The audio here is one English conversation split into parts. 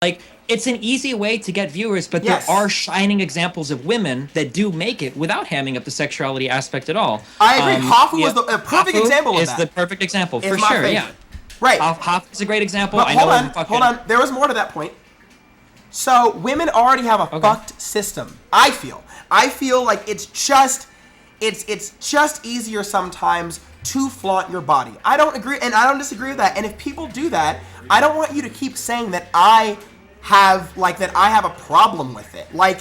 Like, it's an easy way to get viewers, but there Yes. are shining examples of women that do make it without hamming up the sexuality aspect at all. I agree. Hoffu Yeah, was a perfect Hafu example of is the that. perfect example Is for my sure. Yeah, favorite. Right. Hafu is a great example. But I hold know on, fucking, hold on. There was more to that point. So women already have a fucked system. I feel like it's just easier sometimes to flaunt your body. I don't agree, and I don't disagree with that. And if people do that, I don't want you to keep saying that I have a problem with it. Like,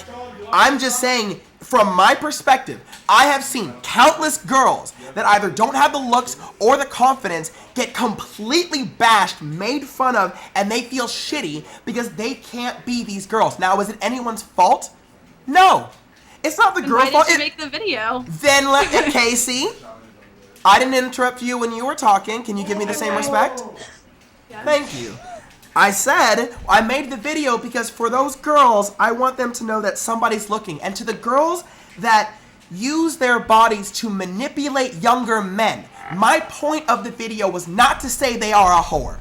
I'm just saying, from my perspective, I have seen countless girls that either don't have the looks or the confidence get completely bashed, made fun of, and they feel shitty because they can't be these girls. Now, is it anyone's fault? No. It's not the girl's fault. Why did you make the video? Then let Casey, I didn't interrupt you when you were talking. Can you give me the same respect? Yes. Thank you. I said I made the video because for those girls, I want them to know that somebody's looking. And to the girls that use their bodies to manipulate younger men, my point of the video was not to say they are a whore.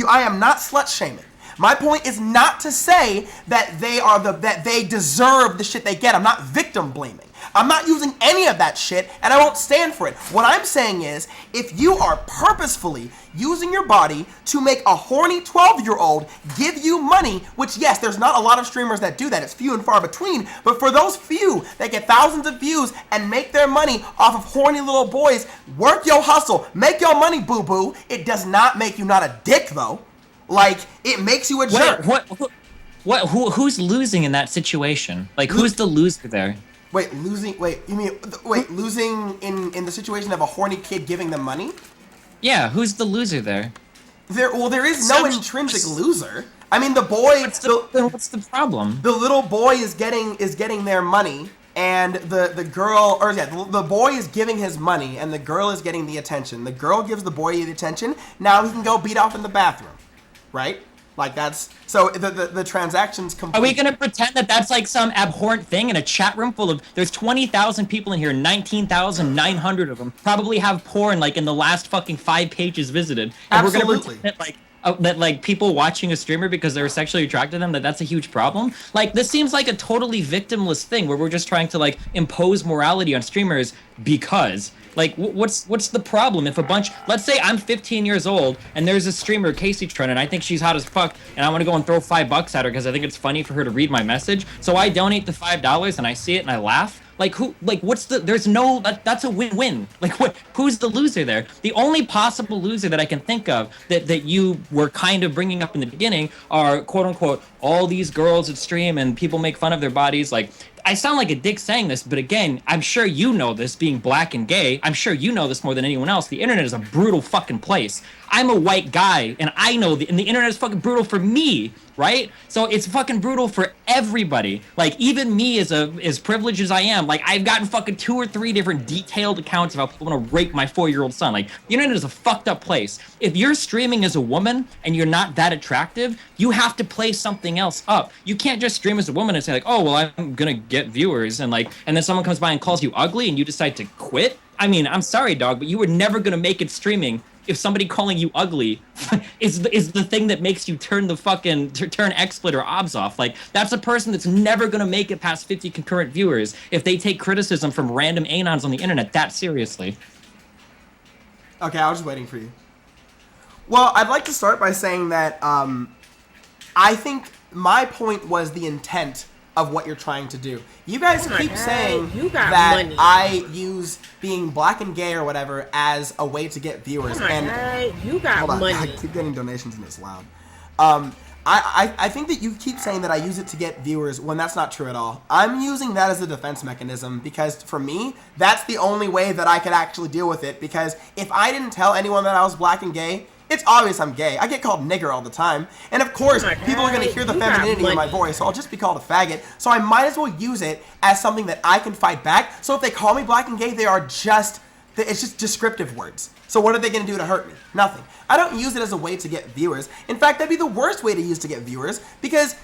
I am not slut shaming. My point is not to say that they deserve the shit they get. I'm not victim blaming. I'm not using any of that shit, and I won't stand for it. What I'm saying is, if you are purposefully using your body to make a horny 12-year-old give you money, which, yes, there's not a lot of streamers that do that. It's few and far between. But for those few that get thousands of views and make their money off of horny little boys, work your hustle. Make your money, boo-boo. It does not make you not a dick, though. Like, it makes you a jerk. Who's losing in that situation? Like, who's the loser there? Losing in the situation of a horny kid giving them money? Yeah, who's the loser there? There is no intrinsic loser. I mean, the boy. What's the problem? The little boy is getting their money, and the girl, the boy is giving his money, and the girl is getting the attention. The girl gives the boy the attention. Now he can go beat off in the bathroom, right? Like, that's so the transaction's complete. Are we gonna pretend that that's like some abhorrent thing in a chat room full of there's 20,000 people in here, 19,900 of them probably have porn like in the last fucking 5 pages visited, and Absolutely. we're gonna pretend that like people watching a streamer because they're sexually attracted to them, that's a huge problem? Like, this seems like a totally victimless thing where we're just trying to like impose morality on streamers because. Like, what's the problem if let's say I'm 15 years old and there's a streamer, Kaceytron, and I think she's hot as fuck, and I want to go and throw $5 at her because I think it's funny for her to read my message. So I donate the $5 and I see it and I laugh. Like, that's a win-win. Like, who's the loser there? The only possible loser that I can think of that you were kind of bringing up in the beginning are, quote unquote, all these girls that stream and people make fun of their bodies. Like, I sound like a dick saying this, but again, I'm sure you know this, being black and gay. I'm sure you know this more than anyone else. The internet is a brutal fucking place. I'm a white guy, and I know and the internet is fucking brutal for me, right? So it's fucking brutal for everybody. Like, even me as privileged as I am, like, I've gotten fucking 2 or 3 different detailed accounts of how people want to rape my 4-year-old son. Like, the internet is a fucked up place. If you're streaming as a woman and you're not that attractive, you have to play something else up. You can't just stream as a woman and say like, oh, well, I'm gonna get viewers, and then someone comes by and calls you ugly and you decide to quit. I mean, I'm sorry, dog, but you were never gonna make it streaming if somebody calling you ugly is the thing that makes you turn the fucking turn XSplit or OBS off. Like, that's a person that's never gonna make it past 50 concurrent viewers if they take criticism from random anons on the internet that seriously. Okay, I was just waiting for you. Well, I'd like to start by saying that I think my point was the intent of what you're trying to do. You guys keep saying that money. I use being black and gay or whatever as a way to get viewers. You got money. I keep getting donations and it's loud. I think that you keep saying that I use it to get viewers when that's not true at all. I'm using that as a defense mechanism because for me, that's the only way that I could actually deal with it, because if I didn't tell anyone that I was black and gay, it's obvious I'm gay. I get called nigger all the time. And of course, people are going to hear the femininity in my voice, so I'll just be called a faggot. So I might as well use it as something that I can fight back. So if they call me black and gay, it's just descriptive words. So what are they going to do to hurt me? Nothing. I don't use it as a way to get viewers. In fact, that'd be the worst way to use to get viewers, because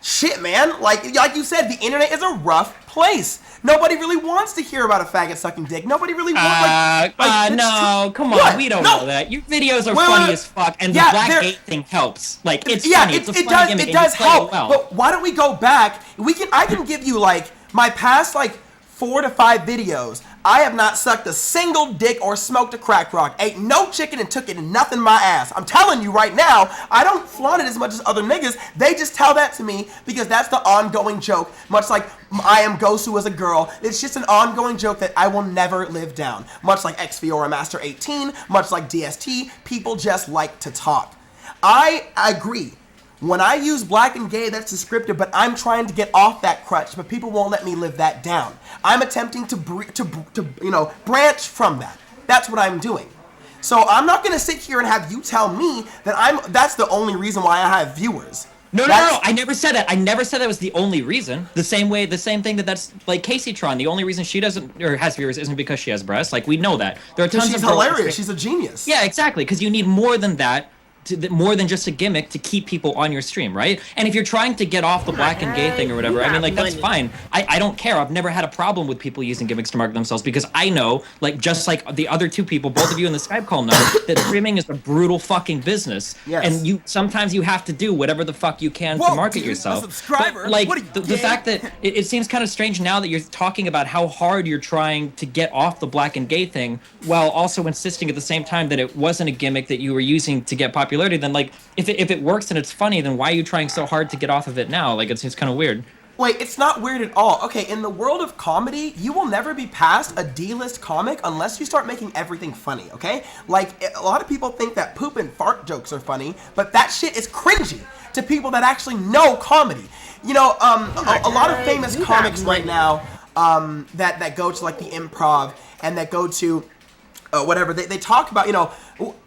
shit, man, like you said, the internet is a rough place. Nobody really wants to hear about a faggot sucking dick. Nobody really wants no, come on, What? we don't No. know that. Your videos are Wait, funny wait. as fuck, and Yeah, the black they're- gate thing helps. Like, it's yeah, funny. It's a funny does. gimmick, It and does you play help. it well. But why don't we go back? I can give you like my past like 4 to 5 videos. I have not sucked a single dick or smoked a crack rock. Ate no chicken and took it in nothing my ass. I'm telling you right now, I don't flaunt it as much as other niggas. They just tell that to me because that's the ongoing joke. Much like I am Gosu as a girl. It's just an ongoing joke that I will never live down. Much like X Fiora Master 18, much like DST, people just like to talk. I agree. When I use black and gay, that's descriptive, but I'm trying to get off that crutch, but people won't let me live that down. I'm attempting to branch from that. That's what I'm doing. So I'm not going to sit here and have you tell me that that's the only reason why I have viewers. No, I never said that. I never said that was the only reason. The same thing that's like Kaceytron. The only reason she doesn't or has viewers isn't because she has breasts. Like, we know that. There are tons She's of girls hilarious. She's a genius. Yeah, exactly. Because you need more than that. More than just a gimmick to keep people on your stream, right? And if you're trying to get off the black and gay thing or whatever, I mean, like, that's fine. I don't care. I've never had a problem with people using gimmicks to market themselves because I know, like, just like the other two people, both of you in the Skype call know, that streaming is a brutal fucking business. Yes. And sometimes you have to do whatever the fuck you can to market yourself. A subscriber. But, like, what are you, the fact that it seems kind of strange now that you're talking about how hard you're trying to get off the black and gay thing while also insisting at the same time that it wasn't a gimmick that you were using to get popularity, then, like, if it works and it's funny, then why are you trying so hard to get off of it now? Like, it seems kind of weird. Wait, it's not weird at all. Okay, in the world of comedy, you will never be past a D-list comic unless you start making everything funny, okay? Like, a lot of people think that poop and fart jokes are funny, but that shit is cringy to people that actually know comedy. You know, a lot of famous comics right now that go to, like, the improv and that go to whatever, they talk about, you know,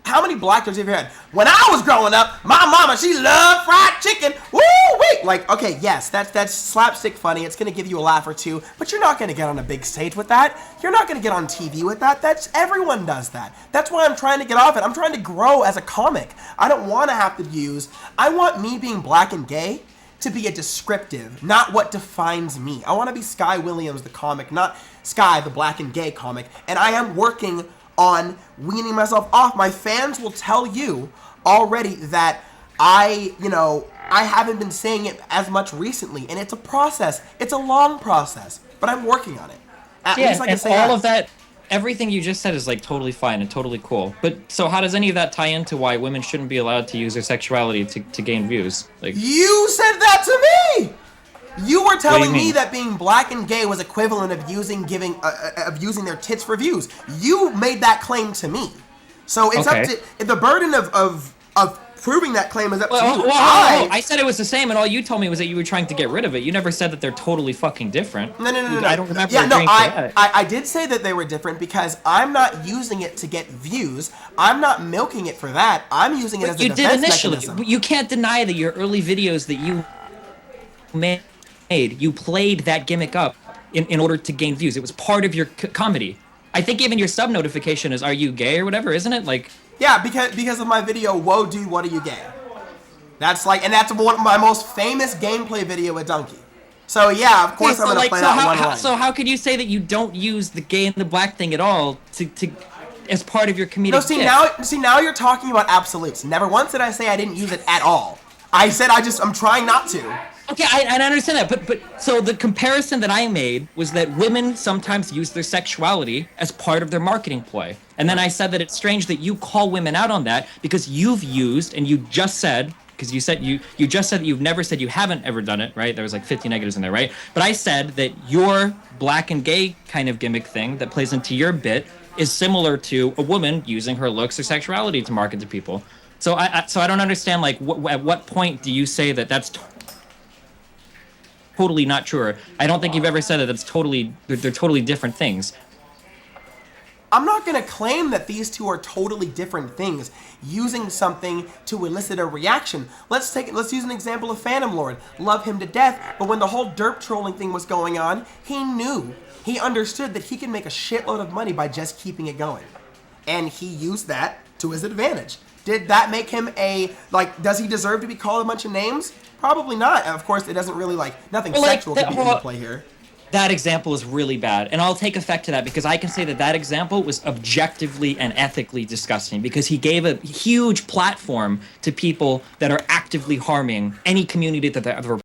how many black jokes have you had? When I was growing up, my mama, she loved fried chicken. Woo wee! Like, okay, yes, that's slapstick funny. It's gonna give you a laugh or two, but you're not gonna get on a big stage with that. You're not gonna get on TV with that. Everyone does that. That's why I'm trying to get off it. I'm trying to grow as a comic. I don't want to have to I want me being black and gay to be a descriptive, not what defines me. I want to be Sky Williams, the comic, not Sky, the black and gay comic. And I am working on weaning myself off. My fans will tell you already that I haven't been saying it as much recently, and it's a process. It's a long process, but I'm working on it. At least I can say all that. of that, everything you just said is, like, totally fine and totally cool. But so how does any of that tie into why women shouldn't be allowed to use their sexuality to gain views? Like, You said that to me. You were telling me mean? that being black and gay was equivalent of using their tits for views. You made that claim to me. So it's Okay. up to the burden of proving that claim is up to you. I said it was the same, and all you told me was that you were trying to get rid of it. You never said that they're totally fucking different. No. I don't remember Yeah, no, agreeing to that. I did say that they were different because I'm not using it to get views. I'm not milking it for that. I'm using it as a You defense did initially. mechanism. You can't deny that your early videos that you made, you played that gimmick up in order to gain views. It was part of your comedy. I think even your sub notification is "Are you gay?" or whatever, isn't it? Like, Yeah, because of my video, Whoa Dude, What Are You Gay? That's one of my most famous gameplay video with Donkey. So yeah, of course I'm gonna play that one line. So how could you say that you don't use the gay and the black thing at all to as part of your comedic? No, now you're talking about absolutes. Never once did I say I didn't use it at all. I said I'm trying not to. Okay, I understand that, but so the comparison that I made was that women sometimes use their sexuality as part of their marketing ploy. And then I said that it's strange that you call women out on that because you've used, and you just said, because you said you just said that you've never said you haven't ever done it, right? There was like 50 negatives in there, right? But I said that your black and gay kind of gimmick thing that plays into your bit is similar to a woman using her looks or sexuality to market to people. So I don't understand, like, at what point do you say that that's totally not true? I don't think you've ever said that they're totally different things. I'm not gonna claim that these two are totally different things, using something to elicit a reaction. Let's use an example of Phantom Lord. Love him to death, but when the whole derp trolling thing was going on, he understood that he can make a shitload of money by just keeping it going. And he used that to his advantage. Did that make him does he deserve to be called a bunch of names? Probably not. And of course, it doesn't really, nothing sexual could be in play here. that example is really bad, and I'll take effect to that because I can say that that example was objectively and ethically disgusting because he gave a huge platform to people that are actively harming any community that they're ever